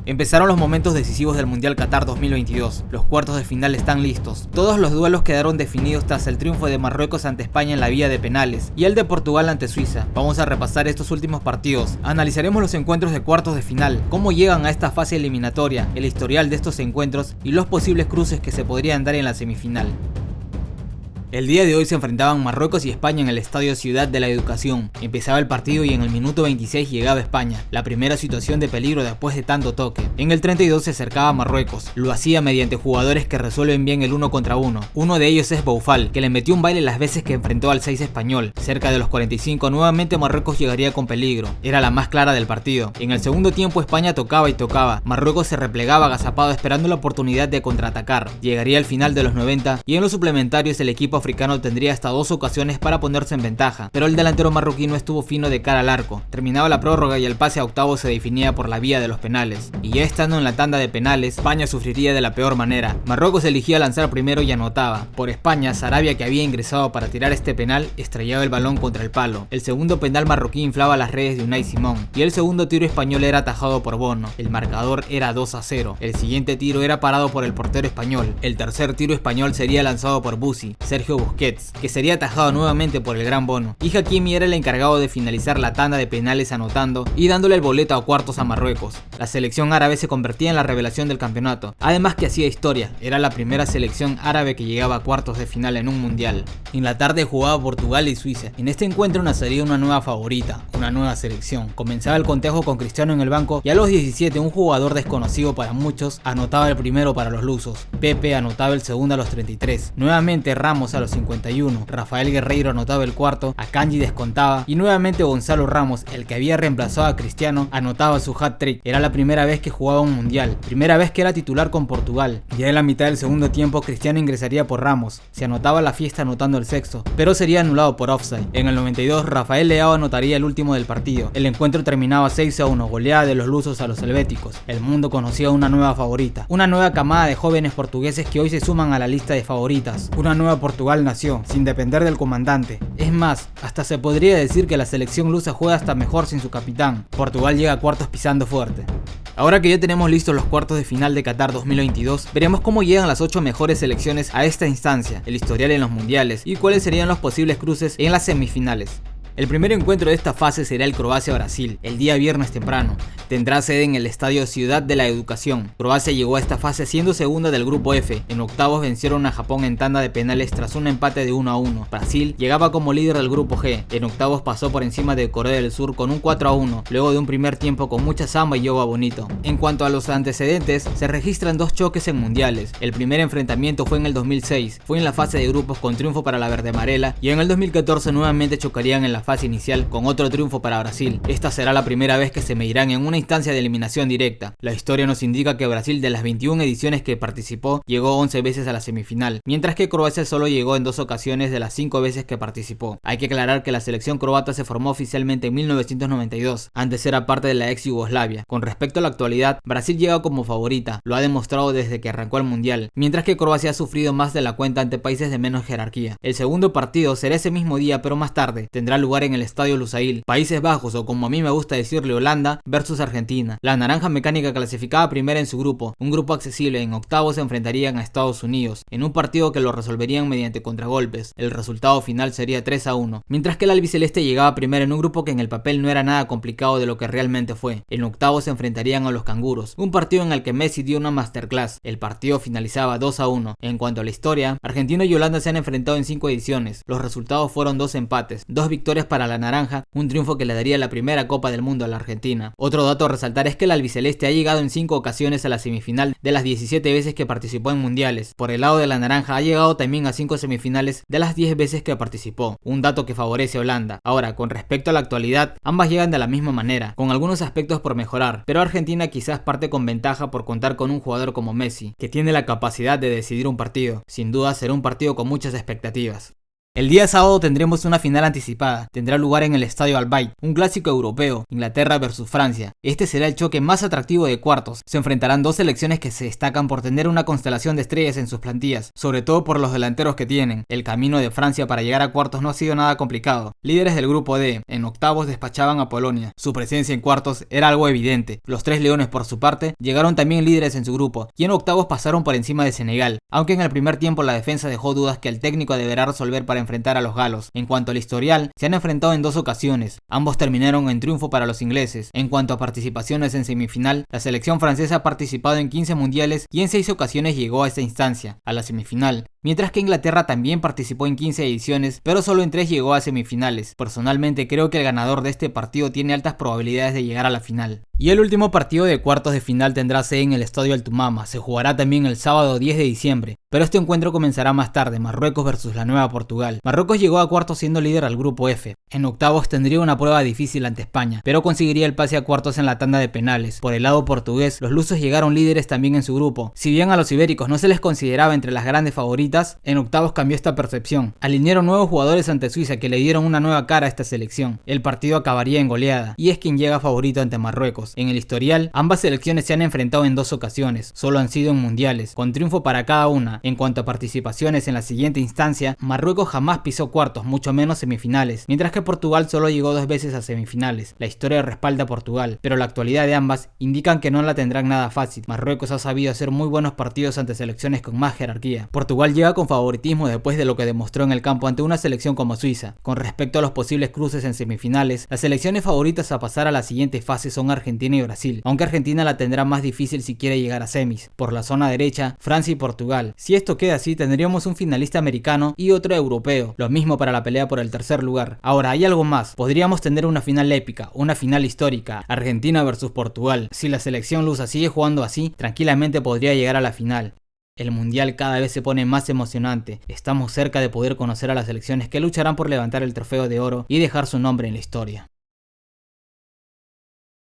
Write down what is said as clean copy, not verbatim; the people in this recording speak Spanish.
Empezaron los momentos decisivos del Mundial Qatar 2022. Los cuartos de final están listos. Todos los duelos quedaron definidos tras el triunfo de Marruecos ante España en la vía de penales y el de Portugal ante Suiza. Vamos a repasar estos últimos partidos. Analizaremos los encuentros de cuartos de final, cómo llegan a esta fase eliminatoria, el historial de estos encuentros y los posibles cruces que se podrían dar en la semifinal. El día de hoy se enfrentaban Marruecos y España en el Estadio Ciudad de la Educación. Empezaba el partido y en el minuto 26 llegaba España, la primera situación de peligro después de tanto toque. En el 32 se acercaba Marruecos, lo hacía mediante jugadores que resuelven bien el 1 contra 1. Uno de ellos es Boufal, que le metió un baile las veces que enfrentó al 6 español. Cerca de los 45 nuevamente Marruecos llegaría con peligro, era la más clara del partido. En el segundo tiempo España tocaba y tocaba, Marruecos se replegaba agazapado esperando la oportunidad de contraatacar. Llegaría el final de los 90 y en los suplementarios el equipo africano tendría hasta 2 ocasiones para ponerse en ventaja, pero el delantero marroquí no estuvo fino de cara al arco. Terminaba la prórroga y el pase a octavos se definía por la vía de los penales. Y ya estando en la tanda de penales, España sufriría de la peor manera. Marruecos elegía lanzar primero y anotaba. Por España, Sarabia, que había ingresado para tirar este penal, estrellaba el balón contra el palo. El segundo penal marroquí inflaba las redes de Unai Simón y el segundo tiro español era atajado por Bono. El marcador era 2-0. El siguiente tiro era parado por el portero español. El tercer tiro español sería lanzado por Bussi, Sergio Busquets, que sería atajado nuevamente por el gran Bono, y Hakimi era el encargado de finalizar la tanda de penales anotando y dándole el boleto a cuartos a Marruecos. La selección árabe se convertía en la revelación del campeonato, además que hacía historia, era la primera selección árabe que llegaba a cuartos de final en un mundial. En la tarde jugaba Portugal y Suiza. En este encuentro nacería una nueva favorita, una nueva selección. Comenzaba el cotejo con Cristiano en el banco y a los 17 un jugador desconocido para muchos anotaba el primero para los lusos. Pepe anotaba el segundo a los 33. Nuevamente Ramos a los 51, Rafael Guerreiro anotaba el cuarto, Akanji descontaba y nuevamente Gonzalo Ramos, el que había reemplazado a Cristiano, anotaba su hat-trick. Era la primera vez que jugaba un mundial, primera vez que era titular con Portugal. Ya en la mitad del segundo tiempo Cristiano ingresaría por Ramos, se anotaba la fiesta anotando el sexto, pero sería anulado por offside. En el 92 Rafael Leao anotaría el último del partido. El encuentro terminaba 6-1, goleada de los lusos a los helvéticos. El mundo conocía una nueva favorita, una nueva camada de jóvenes portugueses que hoy se suman a la lista de favoritas. Una nueva Portugal nació, sin depender del comandante. Es más, hasta se podría decir que la selección lusa juega hasta mejor sin su capitán. Portugal llega a cuartos pisando fuerte. Ahora que ya tenemos listos los cuartos de final de Qatar 2022, veremos cómo llegan las 8 mejores selecciones a esta instancia, el historial en los mundiales y cuáles serían los posibles cruces en las semifinales. El primer encuentro de esta fase será el Croacia-Brasil, el día viernes temprano. Tendrá sede en el Estadio Ciudad de la Educación. Croacia llegó a esta fase siendo segunda del grupo F. En octavos vencieron a Japón en tanda de penales tras un empate de 1-1. Brasil llegaba como líder del grupo G. En octavos pasó por encima de Corea del Sur con un 4-1, luego de un primer tiempo con mucha samba y yoga bonito. En cuanto a los antecedentes, se registran 2 choques en mundiales. El primer enfrentamiento fue en el 2006, fue en la fase de grupos con triunfo para la verde amarela, y en el 2014 nuevamente chocarían en la fase inicial con otro triunfo para Brasil. Esta será la primera vez que se medirán en una instancia de eliminación directa. La historia nos indica que Brasil, de las 21 ediciones que participó, llegó 11 veces a la semifinal, mientras que Croacia solo llegó en 2 ocasiones de las 5 veces que participó. Hay que aclarar que la selección croata se formó oficialmente en 1992, antes era parte de la ex Yugoslavia. Con respecto a la actualidad, Brasil llega como favorita, lo ha demostrado desde que arrancó el mundial, mientras que Croacia ha sufrido más de la cuenta ante países de menos jerarquía. El segundo partido será ese mismo día, pero más tarde, tendrá lugar en el Estadio Lusail, Países Bajos, o como a mí me gusta decirle, Holanda versus Argentina. La naranja mecánica clasificaba primera en su grupo, un grupo accesible. En octavos se enfrentarían a Estados Unidos, en un partido que lo resolverían mediante contragolpes. El resultado final sería 3-1, mientras que el albiceleste llegaba primero en un grupo que en el papel no era nada complicado de lo que realmente fue. En octavos se enfrentarían a los canguros, un partido en el que Messi dio una masterclass. El partido finalizaba 2-1. En cuanto a la historia, Argentina y Holanda se han enfrentado en 5 ediciones. Los resultados fueron 2 empates, 2 victorias para la naranja, un triunfo que le daría la primera Copa del Mundo a la Argentina. Otro dato a resaltar es que el albiceleste ha llegado en 5 ocasiones a la semifinal de las 17 veces que participó en mundiales. Por el lado de la naranja ha llegado también a 5 semifinales de las 10 veces que participó, un dato que favorece a Holanda. Ahora, con respecto a la actualidad, ambas llegan de la misma manera, con algunos aspectos por mejorar, pero Argentina quizás parte con ventaja por contar con un jugador como Messi, que tiene la capacidad de decidir un partido. Sin duda será un partido con muchas expectativas. El día sábado tendremos una final anticipada, tendrá lugar en el Estadio Al Bayt, un clásico europeo, Inglaterra versus Francia. Este será el choque más atractivo de cuartos, se enfrentarán dos selecciones que se destacan por tener una constelación de estrellas en sus plantillas, sobre todo por los delanteros que tienen. El camino de Francia para llegar a cuartos no ha sido nada complicado. Líderes del grupo D, en octavos despachaban a Polonia, su presencia en cuartos era algo evidente. Los tres leones por su parte llegaron también líderes en su grupo, y en octavos pasaron por encima de Senegal, aunque en el primer tiempo la defensa dejó dudas que el técnico deberá resolver para enfrentar a los galos. En cuanto al historial, se han enfrentado en dos ocasiones, ambos terminaron en triunfo para los ingleses. En cuanto a participaciones en semifinal, la selección francesa ha participado en 15 mundiales y en 6 ocasiones llegó a esta instancia, a la semifinal, mientras que Inglaterra también participó en 15 ediciones, pero solo en 3 llegó a semifinales. Personalmente creo que el ganador de este partido tiene altas probabilidades de llegar a la final. Y el último partido de cuartos de final tendrá sede en el Estadio Altumama, se jugará también el sábado 10 de diciembre, pero este encuentro comenzará más tarde, Marruecos versus la Nueva Portugal. Marruecos llegó a cuartos siendo líder al grupo F, en octavos tendría una prueba difícil ante España, pero conseguiría el pase a cuartos en la tanda de penales. Por el lado portugués, los lusos llegaron líderes también en su grupo. Si bien a los ibéricos no se les consideraba entre las grandes favoritas, en octavos cambió esta percepción. Alinearon nuevos jugadores ante Suiza que le dieron una nueva cara a esta selección. El partido acabaría en goleada, y es quien llega favorito ante Marruecos. En el historial, ambas selecciones se han enfrentado en 2 ocasiones, solo han sido en mundiales, con triunfo para cada una. En cuanto a participaciones en la siguiente instancia, Marruecos jamás pisó cuartos, mucho menos semifinales, mientras que Portugal solo llegó 2 veces a semifinales. La historia respalda a Portugal, pero la actualidad de ambas indican que no la tendrán nada fácil. Marruecos ha sabido hacer muy buenos partidos ante selecciones con más jerarquía. Portugal llega con favoritismo después de lo que demostró en el campo ante una selección como Suiza. Con respecto a los posibles cruces en semifinales, las selecciones favoritas a pasar a la siguiente fase son Argentina y Brasil, aunque Argentina la tendrá más difícil si quiere llegar a semis. Por la zona derecha, Francia y Portugal. Si esto queda así, tendríamos un finalista americano y otro europeo, lo mismo para la pelea por el tercer lugar. Ahora, hay algo más, podríamos tener una final épica, una final histórica, Argentina versus Portugal. Si la selección lusa sigue jugando así, tranquilamente podría llegar a la final. El mundial cada vez se pone más emocionante, estamos cerca de poder conocer a las selecciones que lucharán por levantar el trofeo de oro y dejar su nombre en la historia.